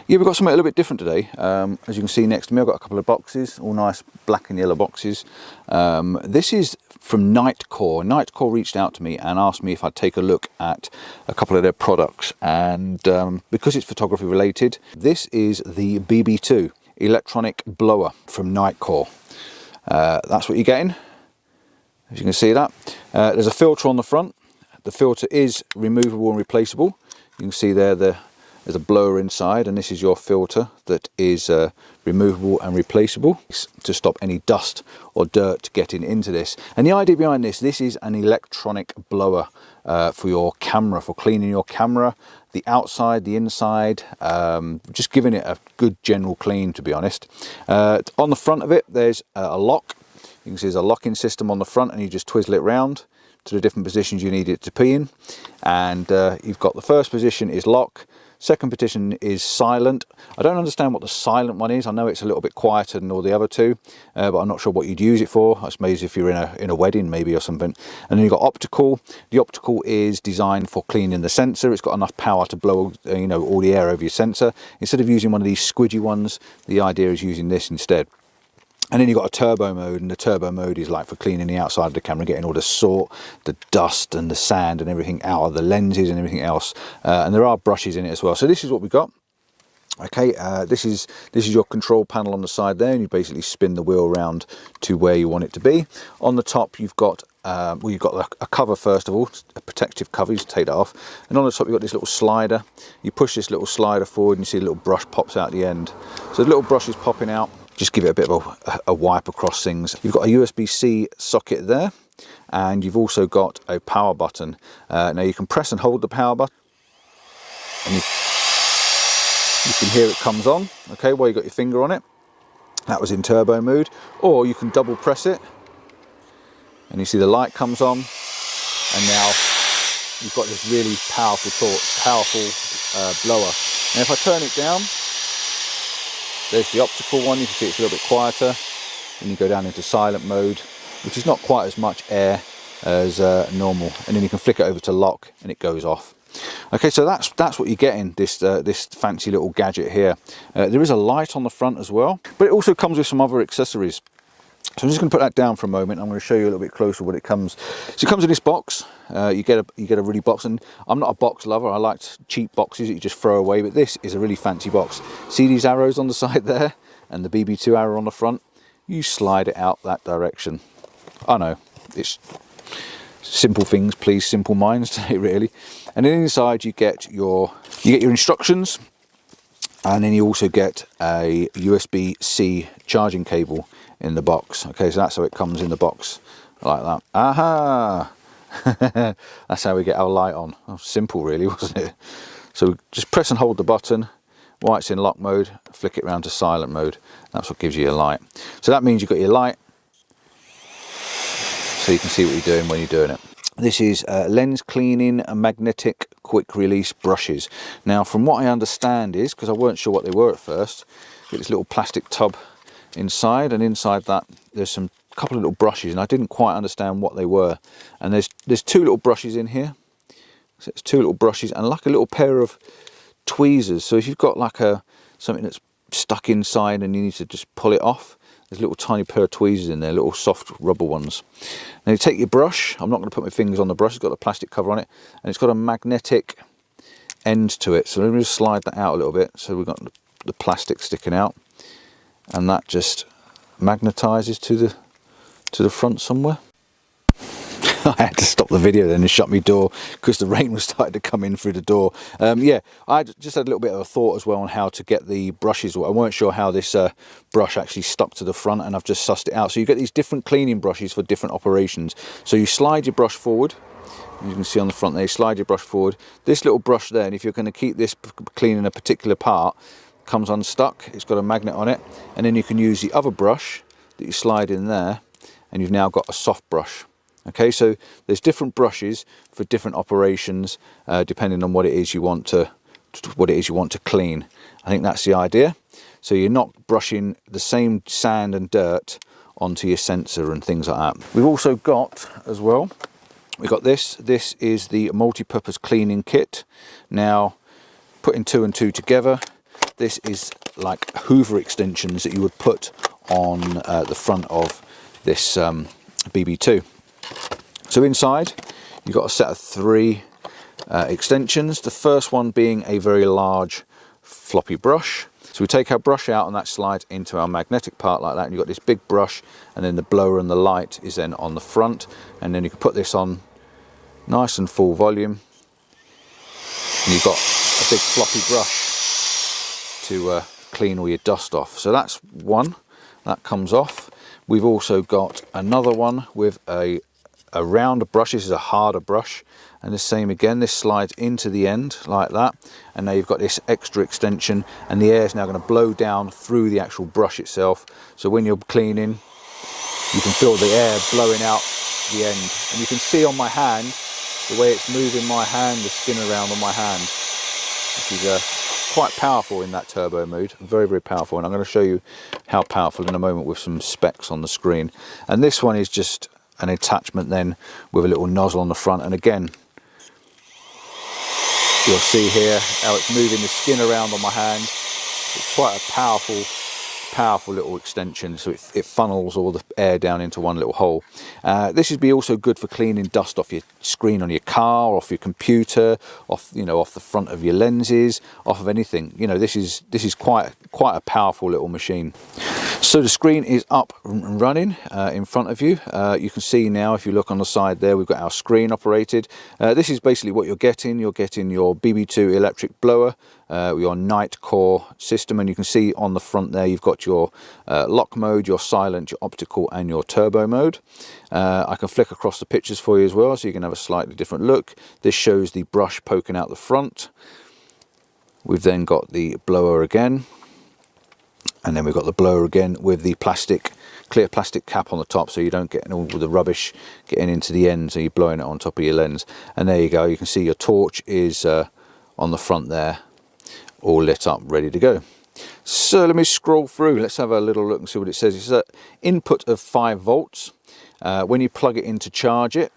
Yeah, we've got something a little bit different today. As you can see next to me, I've got a couple of boxes, all nice black and yellow boxes. This is from NITECORE. NITECORE reached out to me and asked me if I'd take a look at a couple of their products. And because it's photography related, this is the BB2 electronic blower from NITECORE. That's what you're getting, as you can see that. There's a filter on the front. The filter is removable and replaceable. You can see there there's a blower inside, and this is your filter that is removable and replaceable to stop any dust or dirt getting into this. And the idea behind this is an electronic blower for your camera, for cleaning your camera, the outside, the inside, just giving it a good general clean, to be honest. On the front of it, there's a lock. You can see there's a locking system on the front, and you just twizzle it round to the different positions you need it to be in. And you've got the first position is lock, second position is silent. I don't understand what the silent one is. I know it's a little bit quieter than all the other two, but I'm not sure what you'd use it for. I suppose if you're in a wedding maybe or something. And then you've got optical. The optical is designed for cleaning the sensor. It's got enough power to blow all the air over your sensor. Instead of using one of these squidgy ones, the idea is using this instead. And then you've got a turbo mode, and the turbo mode is like for cleaning the outside of the camera, getting all the soot, the dust and the sand and everything out of the lenses and everything else. And there are brushes in it as well. So this is what we've got. Okay, this is your control panel on the side there, and you basically spin the wheel around to where you want it to be. On the top you've got you've got a cover first of all, a protective cover. You just take that off, and on the top you've got this little slider. You push this little slider forward, and you see a little brush pops out the end. So the little brush is popping out. Just give it a bit of a wipe across things. You've got a USB-C socket there, and you've also got a power button. Now you can press and hold the power button, and you can hear it comes on, okay, while you've got your finger on it. That was in turbo mode. Or you can double press it, and you see the light comes on, and now you've got this really powerful blower. Now if I turn it down, there's the optical one. You can see it's a little bit quieter. Then you go down into silent mode, which is not quite as much air as normal. And then you can flick it over to lock, and it goes off. Okay, so that's what you're getting, this fancy little gadget here. There is a light on the front as well, but it also comes with some other accessories. So I'm just going to put that down for a moment. I'm going to show you a little bit closer what it comes. So it comes in this box. You get a really box, and I'm not a box lover. I like cheap boxes that you just throw away, but this is a really fancy box. See these arrows on the side there, and the BB2 arrow on the front? You slide it out that direction. I know, it's simple things please simple minds today, really. And then inside you get your instructions, and then you also get a USB-C charging cable in the box. Okay, so that's how it comes in the box, like that. Aha! That's how we get our light on. Oh, simple really, wasn't it? So just press and hold the button while it's in lock mode, flick it around to silent mode. That's what gives you your light. So that means you've got your light, so you can see what you're doing when you're doing it. This is lens cleaning magnetic quick release brushes. Now from what I understand is, because I weren't sure what they were at first, get this little plastic tub inside, and inside that there's a couple of little brushes, and I didn't quite understand what they were. And there's two little brushes in here. So it's two little brushes and like a little pair of tweezers. So if you've got like something that's stuck inside and you need to just pull it off, there's a little tiny pair of tweezers in there, little soft rubber ones. Now you take your brush. I'm not going to put my fingers on the brush. It's got a plastic cover on it, and it's got a magnetic end to it. So let me just slide that out a little bit. So we've got the plastic sticking out, and that just magnetizes to the front somewhere. I had to stop the video then and shut my door because the rain was starting to come in through the door. Yeah, I just had a little bit of a thought as well on how to get the brushes. I weren't sure how this brush actually stuck to the front, and I've just sussed it out. So you get these different cleaning brushes for different operations. So you slide your brush forward. You can see on the front there, you slide your brush forward. This little brush there, and if you're going to keep this cleaning a particular part, comes unstuck. It's got a magnet on it, and then you can use the other brush that you slide in there, and you've now got a soft brush. Okay, so there's different brushes for different operations, depending on what it is you want to clean. I think that's the idea. So you're not brushing the same sand and dirt onto your sensor and things like that. We've also got as well, we've got this. This is the multi-purpose cleaning kit. Now, putting two and two together, This is like Hoover extensions that you would put on the front of this BB2. So inside, you've got a set of 3 extensions. The first one being a very large floppy brush. So we take our brush out and that slides into our magnetic part like that, and you've got this big brush, and then the blower and the light is then on the front, and then you can put this on nice and full volume, and you've got a big floppy brush to clean all your dust off. So that's one that comes off. We've also got another one with a rounder brush. This is a harder brush, and the same again, this slides into the end like that, and now you've got this extra extension, and the air is now going to blow down through the actual brush itself. So when you're cleaning, you can feel the air blowing out the end, and you can see on my hand the way it's moving my hand, the skin around on my hand, which is quite powerful in that turbo mode. Very, very powerful, and I'm going to show you how powerful in a moment with some specs on the screen. And this one is just an attachment then with a little nozzle on the front, and again you'll see here how it's moving the skin around on my hand. It's quite a powerful little extension, so it funnels all the air down into one little hole. This would be also good for cleaning dust off your screen on your car, off your computer, off the front of your lenses, off of anything. This is quite a powerful little machine. So the screen is up and running in front of you. You can see now, if you look on the side there, we've got our screen operated. This is basically what you're getting. You're getting your BB2 electric blower, your NITECORE system, and you can see on the front there you've got your lock mode, your silent, your optical, and your turbo mode. I can flick across the pictures for you as well, so you can have a slightly different look. This shows the brush poking out the front. We've then got the blower again, and then we've got the blower again with the clear plastic cap on the top, so you don't get all the rubbish getting into the end, so you're blowing it on top of your lens. And there you go, you can see your torch is on the front there, all lit up, ready to go. So let me scroll through, let's have a little look and see what it says. It's an input of 5 volts. When you plug it in to charge it,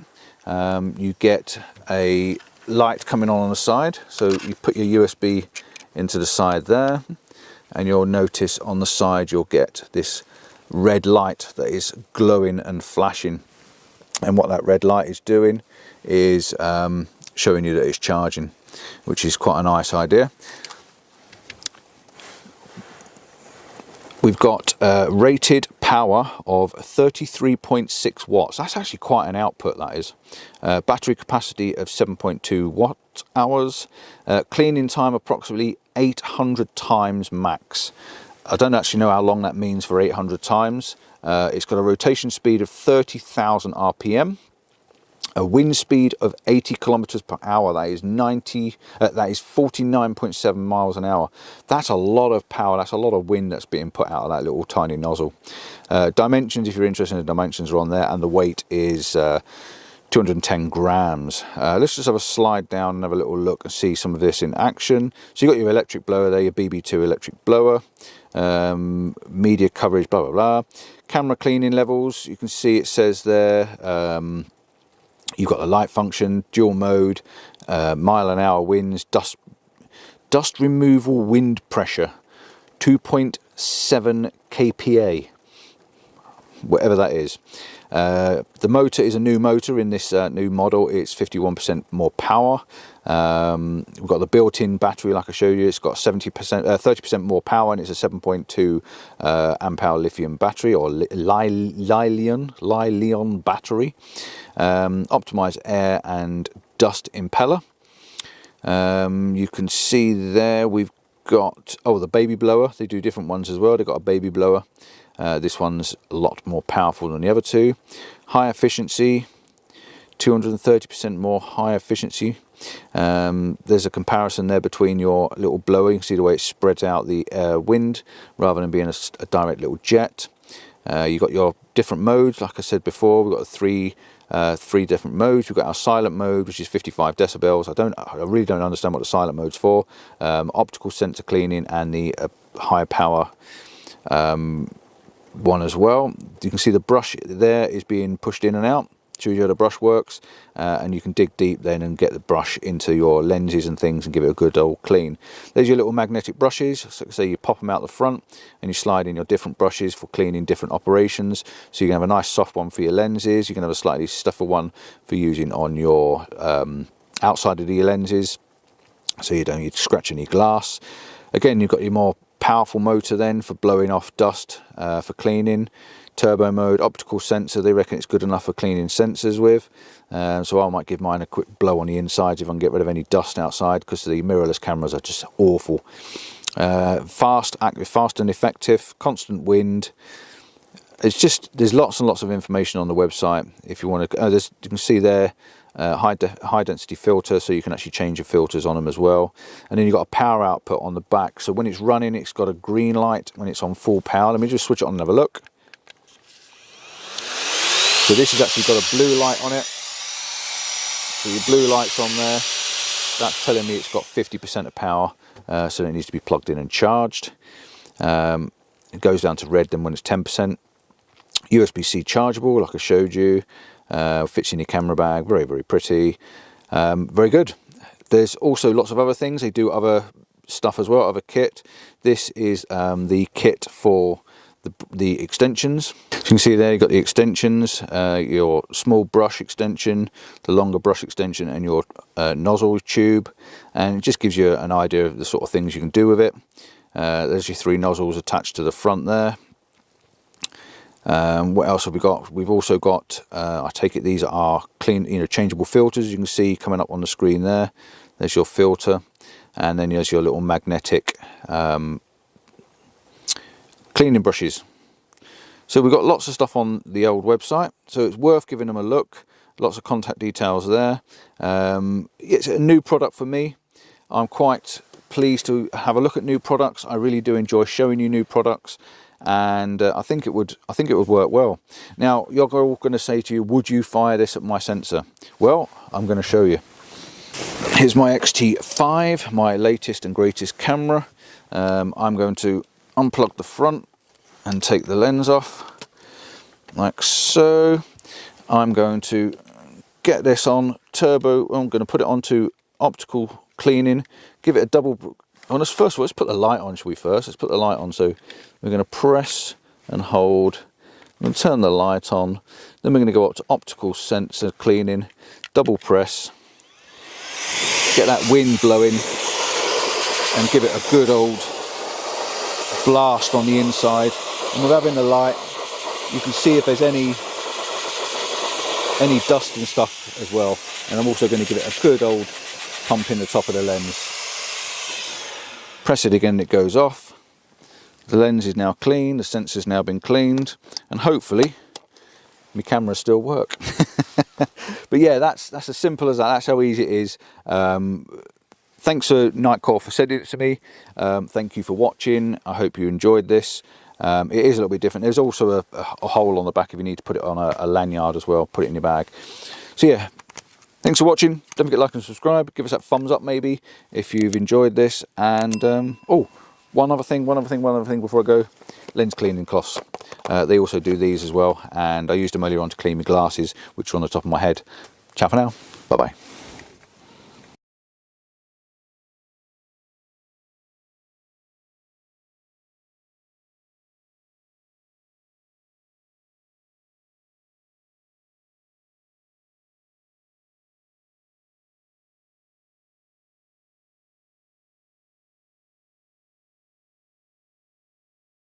you get a light coming on the side. So you put your USB into the side there, and you'll notice on the side you'll get this red light that is glowing and flashing, and what that red light is doing is showing you that it's charging, which is quite a nice idea. We've got rated power of 33.6 watts. That's actually quite an output, that is. Battery capacity of 7.2 watt hours. Cleaning time approximately 800 times max. I don't actually know how long that means for 800 times. It's got a rotation speed of 30,000 RPM. A wind speed of 80 kilometers per hour. That is 49.7 miles an hour. That's a lot of power. That's a lot of wind that's being put out of that little tiny nozzle. Dimensions, if you're interested in the dimensions, are on there, and the weight is 210 grams. Let's just have a slide down and have a little look and see some of this in action. So you've got your electric blower there, your BB2 electric blower, media coverage, blah blah blah. Camera cleaning levels, you can see it says there. You've got the light function, dual mode, mile-an-hour winds, dust removal wind pressure, 2.7 kPa, whatever that is. The motor is a new motor in this new model. It's 51% more power. We've got the built-in battery, like I showed you. It's got 30% more power, and it's a 7.2 amp hour lithium battery, or Li-ion battery. Optimized air and dust impeller. You can see there we've got the baby blower. They do different ones as well. They've got a baby blower. This one's a lot more powerful than the other two. High efficiency, 230% more high efficiency. There's a comparison there between your little blower. You can see the way it spreads out the wind rather than being a direct little jet. You've got your different modes. Like I said before, we've got three different modes. We've got our silent mode, which is 55 decibels. I really don't understand what the silent mode's for. Optical sensor cleaning, and the high power one as well. You can see the brush there is being pushed in and out. shows you how the brush works, and you can dig deep then and get the brush into your lenses and things and give it a good old clean. There's your little magnetic brushes. So you pop them out the front and you slide in your different brushes for cleaning different operations. So you can have a nice soft one for your lenses, you can have a slightly stuffer one for using on your outside of your lenses, so you don't need to scratch any glass. Again, you've got your more powerful motor then for blowing off dust, for cleaning. Turbo mode, optical sensor, they reckon it's good enough for cleaning sensors with. So I might give mine a quick blow on the inside if I can get rid of any dust outside, because the mirrorless cameras are just awful. Fast and effective, constant wind. It's just, there's lots and lots of information on the website if you want to. You can see there, high density filter, so you can actually change your filters on them as well. And then you've got a power output on the back, so when it's running it's got a green light when it's on full power. Let me just switch it on and have a look. So this has actually got a blue light on it. So your blue light's on there. That's telling me it's got 50% of power, so it needs to be plugged in and charged. It goes down to red then when it's 10%. USB-C chargeable, like I showed you. Fits in your camera bag. Very, very pretty. Very good. There's also lots of other things. They do other stuff as well, other kit. This is the kit for the extensions. So you can see there you've got the extensions, your small brush extension, the longer brush extension, and your nozzle tube, and it just gives you an idea of the sort of things you can do with it. There's your 3 nozzles attached to the front there. What else have we got? We've also got, I take it these are clean, changeable filters. You can see coming up on the screen there. There's your filter, and then there's your little magnetic cleaning brushes. So we've got lots of stuff on the old website, so it's worth giving them a look. Lots of contact details there. It's a new product for me. I'm quite pleased to have a look at new products. I really do enjoy showing you new products, and I think it would work well. Now you're all going to say to you, would you fire this at my sensor? Well, I'm going to show you. Here's my X-T5, my latest and greatest camera. I'm going to unplug the front and take the lens off like so. I'm going to get this on turbo. I'm going to put it onto optical cleaning, give it a double. First of all, let's put the light on, shall we first? Let's put the light on. So we're going to press and hold and turn the light on. Then we're going to go up to optical sensor cleaning, double press, get that wind blowing and give it a good old blast on the inside. And with having the light, you can see if there's any dust and stuff as well. And I'm also going to give it a good old pump in the top of the lens. Press it again, it goes off. The lens is now clean, the sensor's now been cleaned, and hopefully my camera still work. But yeah, that's as simple as that. That's how easy it is. Thanks to NITECORE for sending it to me. Thank you for watching. I hope you enjoyed this. It is a little bit different. There's also a hole on the back if you need to put it on a lanyard as well, put it in your bag. So yeah, thanks for watching. Don't forget to like and subscribe. Give us that thumbs up maybe if you've enjoyed this. And oh, one other thing before I go. Lens cleaning cloths. They also do these as well, and I used them earlier on to clean my glasses, which are on the top of my head. Ciao for now. Bye bye.